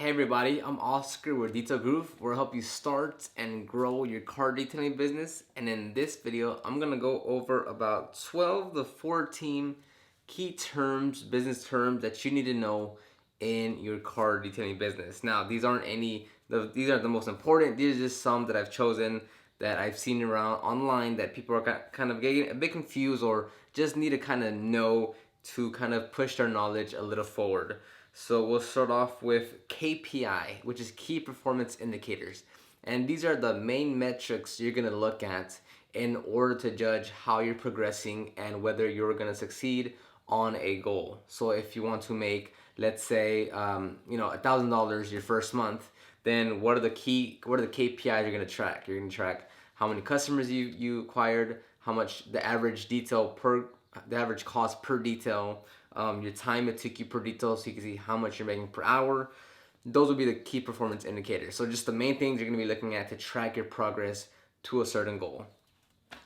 Hey everybody, I'm Oscar with Detail Groove. We'll help you start and grow your car detailing business. And in this video, I'm gonna go over about 12 to 14 key terms, business terms that you need to know in your car detailing business. Now, these aren't these aren't the most important. These are just some that I've chosen that I've seen around online that people are kind of getting a bit confused or just need to kind of know to kind of push their knowledge a little forward. So we'll start off with KPI, which is key performance indicators. And these are the main metrics you're gonna look at in order to judge how you're progressing and whether you're gonna succeed on a goal. So if you want to make, let's say, $1,000 your first month, then what are the KPIs you're gonna track? You're gonna track how many customers you acquired, how much the average cost per detail, your time it took you per detail, so you can see how much you're making per hour. Those will be the key performance indicators. So just the main things you're going to be looking at to track your progress to a certain goal.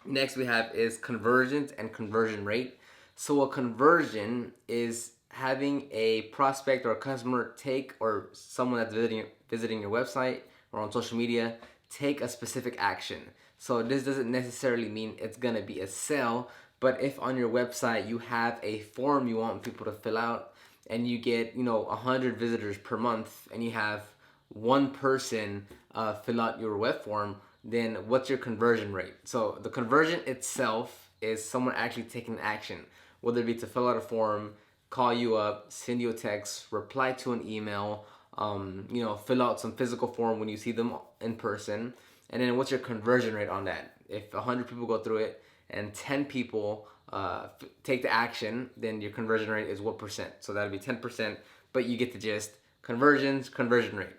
Next we have is conversions and conversion rate. So a conversion is having a prospect or a customer take, or someone that's visiting your website or on social media, take a specific action. So this doesn't necessarily mean it's gonna be a sale, but if on your website you have a form you want people to fill out and you get 100 visitors per month and you have one person fill out your web form, then what's your conversion rate? So the conversion itself is someone actually taking action, whether it be to fill out a form, call you up, send you a text, reply to an email, fill out some physical form when you see them in person. And then what's your conversion rate on that? If 100 people go through it and 10 people take the action, then your conversion rate is what percent? So that'd be 10%, but you get the gist. Conversion rate.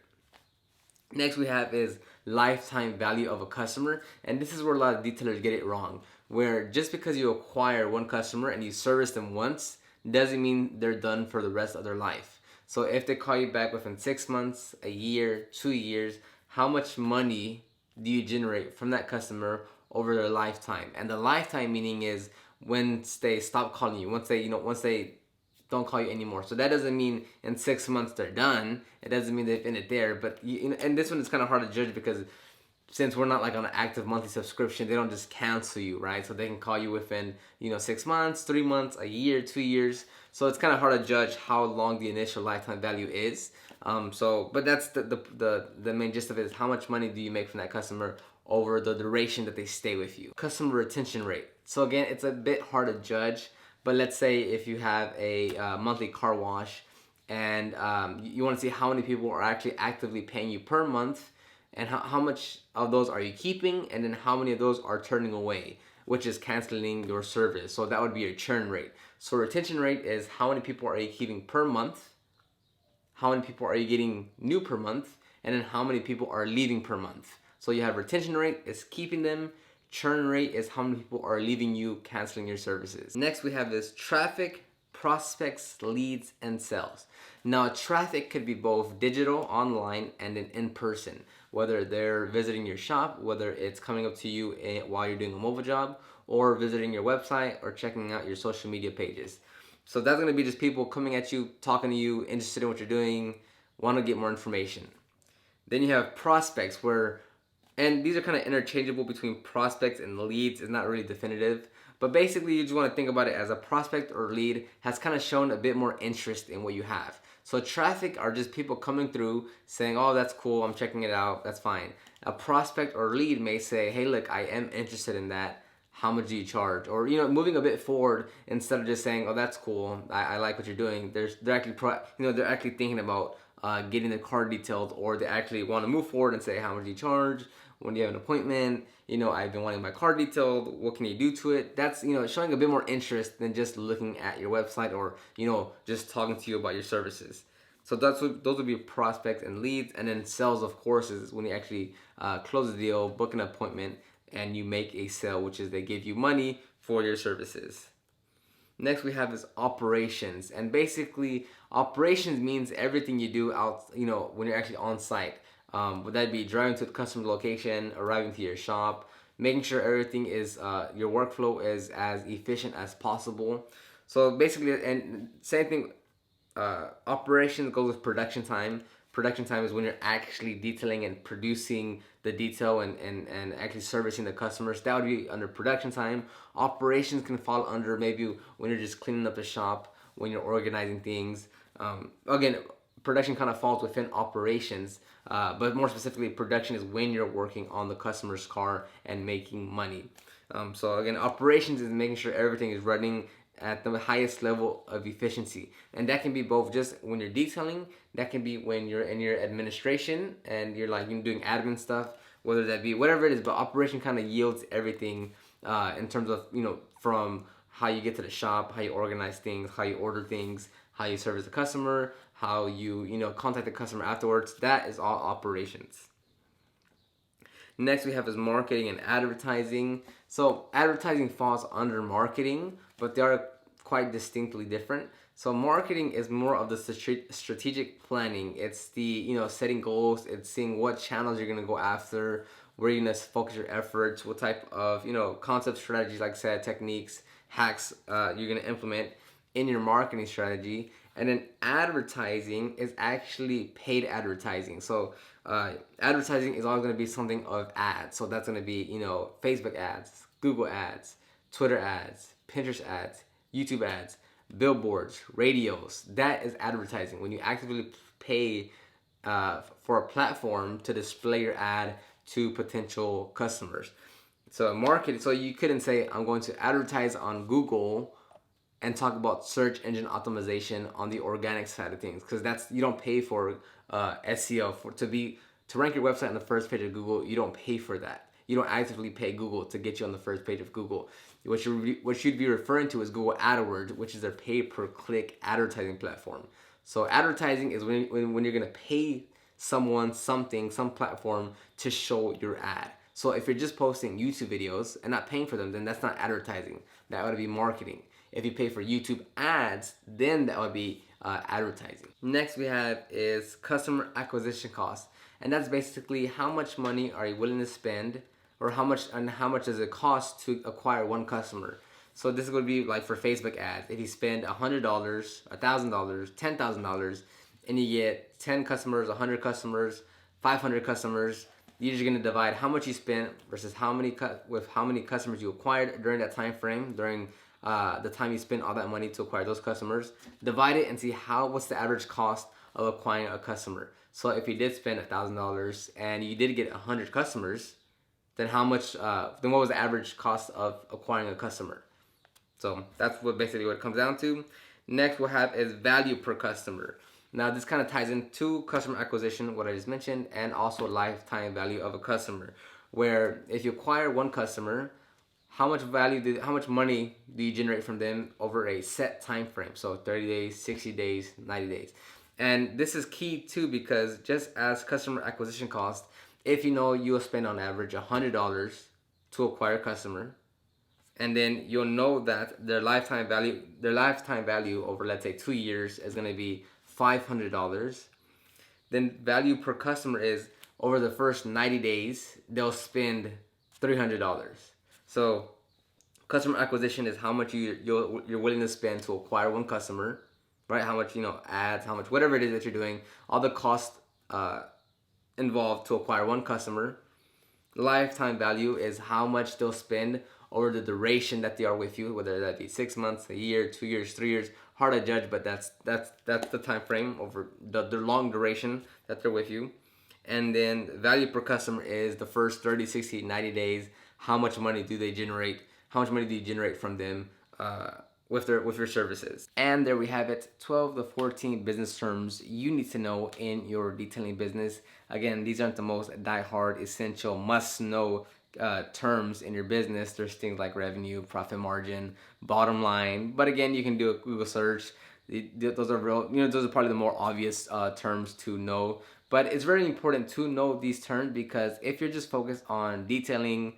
Next we have is lifetime value of a customer, and this is where a lot of detailers get it wrong, where just because you acquire one customer and you service them once doesn't mean they're done for the rest of their life. So if they call you back within 6 months, a year, 2 years, how much money do you generate from that customer over their lifetime? And the lifetime meaning is once they stop calling you, once they don't call you anymore. So that doesn't mean in 6 months they're done. It doesn't mean they've ended there. But and this one is kind of hard to judge because since we're not like on an active monthly subscription, they don't just cancel you, right? So they can call you within 6 months, 3 months, a year, 2 years. So it's kind of hard to judge how long the initial lifetime value is. But that's the main gist of it, is how much money do you make from that customer over the duration that they stay with you. Customer retention rate. So again, it's a bit hard to judge, but let's say if you have a monthly car wash and you want to see how many people are actually actively paying you per month, and how much of those are you keeping, and then how many of those are turning away, which is canceling your service. So that would be your churn rate. So retention rate is how many people are you keeping per month, how many people are you getting new per month, and then how many people are leaving per month. So you have retention rate is keeping them, churn rate is how many people are leaving you, canceling your services. Next we have this traffic, prospects, leads, and sales. Now traffic could be both digital, online, and in person. Whether they're visiting your shop, whether it's coming up to you while you're doing a mobile job, or visiting your website, or checking out your social media pages. So that's gonna be just people coming at you, talking to you, interested in what you're doing, want to get more information. Then you have prospects, and these are kind of interchangeable between prospects and leads. It's not really definitive, but basically you just want to think about it as a prospect or lead has kind of shown a bit more interest in what you have. So traffic are just people coming through saying, oh, that's cool, I'm checking it out, that's fine. A prospect or lead may say, hey, look, I am interested in that. How much do you charge? Or moving a bit forward, instead of just saying, oh, that's cool, I like what you're doing. They're actually thinking about getting the car detailed, or they actually want to move forward and say, how much do you charge? When do you have an appointment? I've been wanting my car detailed. What can you do to it? That's showing a bit more interest than just looking at your website or just talking to you about your services. So those would be prospects and leads. And then sales, of course, is when you actually close the deal, book an appointment, and you make a sale, which is they give you money for your services. Next we have is operations, and basically operations means everything you do out when you're actually on site. Would that be driving to the customer location, arriving to your shop, making sure everything is your workflow is as efficient as possible. So basically, and same thing, operations goes with production time. Production time is when you're actually detailing and producing the detail and actually servicing the customers. That would be under production time. Operations can fall under maybe when you're just cleaning up the shop, when you're organizing things. Again, production kind of falls within operations, but more specifically, production is when you're working on the customer's car and making money. So again, operations is making sure everything is running at the highest level of efficiency, and that can be both just when you're detailing, that can be when you're in your administration and you're like you're doing admin stuff, whether that be whatever it is. But operation kind of yields everything in terms of from how you get to the shop, how you organize things, how you order things, how you service the customer, how you contact the customer afterwards. That is all operations. Next we have is marketing and advertising. So advertising falls under marketing, but they are quite distinctly different. So marketing is more of the strategic planning. It's the setting goals. It's seeing what channels you're gonna go after, where you're gonna focus your efforts, what type of concept strategies, like I said, techniques, hacks you're gonna implement in your marketing strategy. And then advertising is actually paid advertising. So advertising is always going to be something of ads. So that's going to be Facebook ads, Google ads, Twitter ads, Pinterest ads, YouTube ads, billboards, radios. That is advertising. When you actively pay for a platform to display your ad to potential customers. So marketing. So you couldn't say I'm going to advertise on Google and talk about search engine optimization on the organic side of things, because you don't pay for SEO to rank your website on the first page of Google. You don't pay for that. You don't actively pay Google to get you on the first page of Google. What you'd be referring to is Google AdWords, which is their pay-per-click advertising platform. So advertising is when you're gonna pay someone something, some platform to show your ad. So if you're just posting YouTube videos and not paying for them, then that's not advertising. That would be marketing. If you pay for YouTube ads, then that would be advertising. Next we have is customer acquisition cost. And that's basically how much money are you willing to spend, or how much does it cost to acquire one customer. So this is going to be like for Facebook ads. If you spend $100, $1,000, $10,000, and you get 10 customers, 100 customers, 500 customers, you're just going to divide how much you spent versus how many customers you acquired during that time frame, during the time you spend all that money to acquire those customers. Divide it and see what's the average cost of acquiring a customer. So if you did spend $1,000 and you did get 100 customers, then what was the average cost of acquiring a customer? So that's basically what it comes down to. Next we'll have is value per customer. Now this kind of ties into customer acquisition, what I just mentioned, and also lifetime value of a customer, where if you acquire one customer, how much money do you generate from them over a set time frame? So 30 days, 60 days, 90 days. And this is key too, because just as customer acquisition cost, if you'll spend on average $100 to acquire a customer, and then you'll know that their lifetime value over, let's say, 2 years is going to be $500, then value per customer is over the first 90 days, they'll spend $300. So customer acquisition is how much you're willing to spend to acquire one customer, right? How much, ads, how much, whatever it is that you're doing, all the costs involved to acquire one customer. Lifetime value is how much they'll spend over the duration that they are with you, whether that be 6 months, a year, 2 years, 3 years. Hard to judge, but that's the time frame over the long duration that they're with you. And then value per customer is the first 30, 60, 90 days. How much money do they generate? How much money do you generate from them with your services? And there we have it, 12 to 14 business terms you need to know in your detailing business. Again, these aren't the most die-hard, essential, must-know terms in your business. There's things like revenue, profit margin, bottom line. But again, you can do a Google search. Those are those are probably the more obvious terms to know. But it's very important to know these terms, because if you're just focused on detailing,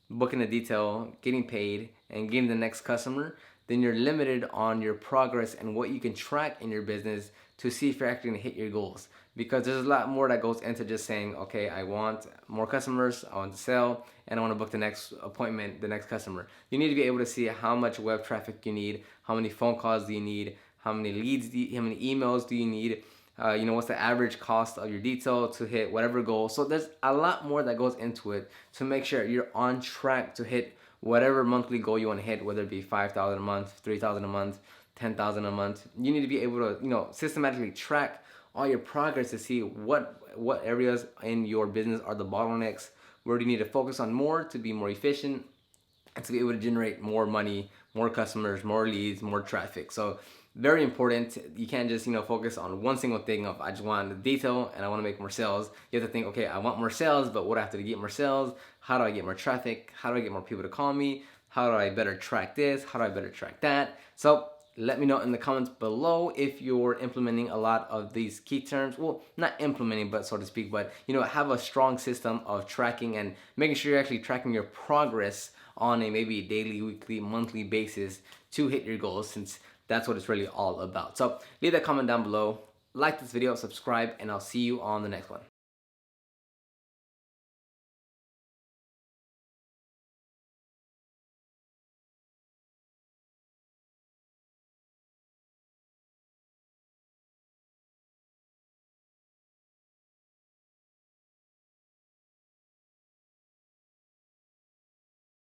booking a detail, getting paid, and getting the next customer, then you're limited on your progress and what you can track in your business to see if you're actually gonna hit your goals. Because there's a lot more that goes into just saying, okay, I want more customers, I want to sell, and I want to book the next appointment, the next customer. You need to be able to see how much web traffic you need, how many phone calls do you need, how many leads how many emails do you need, what's the average cost of your detail to hit whatever goal. So there's a lot more that goes into it to make sure you're on track to hit whatever monthly goal you want to hit, whether it be 5,000 a month, 3,000 a month, 10,000 a month. You need to be able to, systematically track all your progress to see what areas in your business are the bottlenecks. Where do you need to focus on more to be more efficient and to be able to generate more money, more customers, more leads, more traffic. So very important. You can't just focus on one single thing of I just want the detail and I want to make more sales. You have to think, okay, I want more sales, but what do I have to get more sales? How do I get more traffic? How do I get more people to call me? How do I better track this? How do I better track that? So let me know in the comments below if you're implementing a lot of these key terms. Well, not implementing, but so to speak, but have a strong system of tracking and making sure you're actually tracking your progress on a maybe daily, weekly, monthly basis to hit your goals, since that's what it's really all about. So leave that comment down below, like this video, subscribe, and I'll see you on the next one.